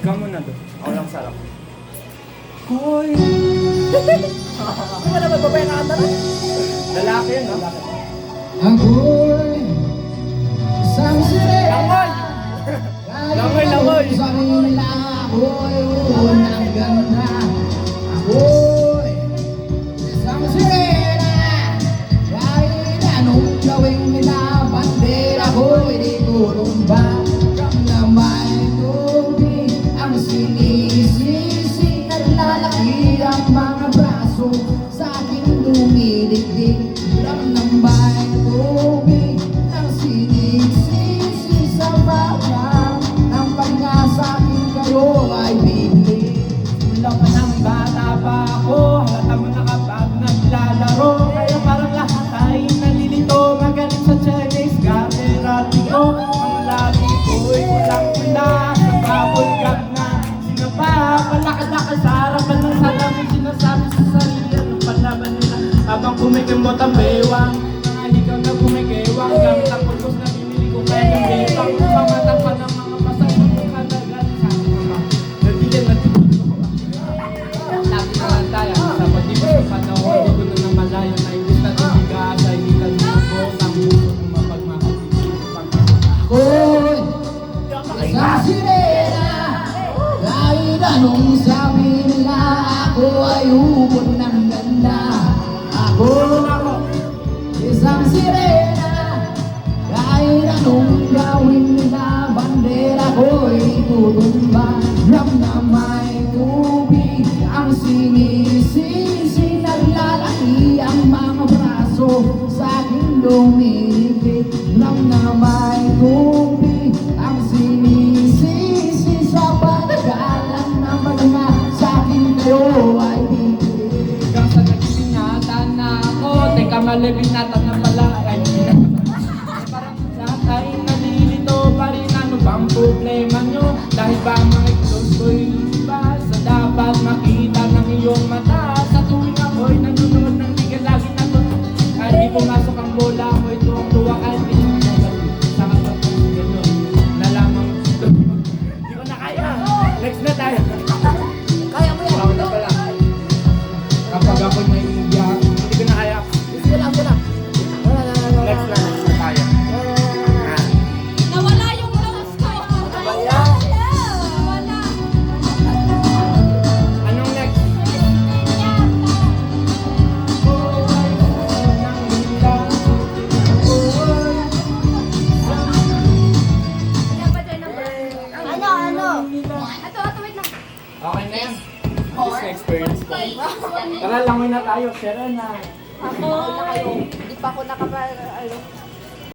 Ikaw muna doon. Ako lang sarap. Hoy! Ano ba naman babae na kanta rin? Lalaki yun, no? Ako'y isang sirena. Langoy! Langoy! Sabi nila ako'y unang ganda. Ako'y isang sirena. Kahit anong gawing nila, bandera ko'y di kurumba. Na may tubig ang sinisisi, naglalaki ang mga braso sa aking dumiligdig. Ram ng may tubig ang sinisisi sa baka ng pahinga sa akin kayo ay bibili. Mula pa ng bata pa ako, halata mo na kapag naglalaro. Kaya parang lahat ay nalilito, magaling sa Chinese garden ko. Ang lagi ko'y kulang-kula sa babulgag na sinapa. Palakad-lakad sa harapan ng salamin, sinasabi sa sarili ang palaban nila. Habang kumikimot ang bewang, mga ligaw na kumikewang, gamit ang pulpos na binili ko kaya yung bewang. Pamatang pa ng mga pasang magkadagan sa aking mga nabigyan na lagi na lang tayo sa pag-ibig ng panahon. Di ko na namalayan na imbis na tumiga sa iligan mo ko ang puso ng mapagmahal. Ako'y isang sirena. Kahit anong sabi nila, ako ay ubod ng ganda. Ako isang sirena. Kahit anong gawin nila, bandera ko'y tutumba. Ram na may tubig ang sinisisi, naglalaki ang mga braso sa aking lumilipit. Ram na may tubig ang sinisisi, sa panagalan ng mga sa akin kayo ay bibili. Hanggang sa nagsinyatan na ako, teka malibinatan na pala ay parang lahat ay nalilito pa rin. Ano bang problema nyo? Dahil ba mga close ko'y iba sa dapat makita ng iyong mata? Sa tuwing ako'y nanonood ng liga lagi na to, kahit di pumasok ang bola ako'y tuwang-tuwa kahit di nyo sa kapatid gano'n na lamang di ko na kaya. Next na tayo. Kaya mo yan. Ako na pala. Kapag ako'y naiiyak, Hindi ko na kaya. Sige lang, sige lang. Next na tayo. Nawala yung nose ko. Nawala. Anong next? Ano? Ito, wait lang. Okay na yan. This na experience ko. Tara, langoy na tayo. Share na. Ako. Hindi pa ako nakapag,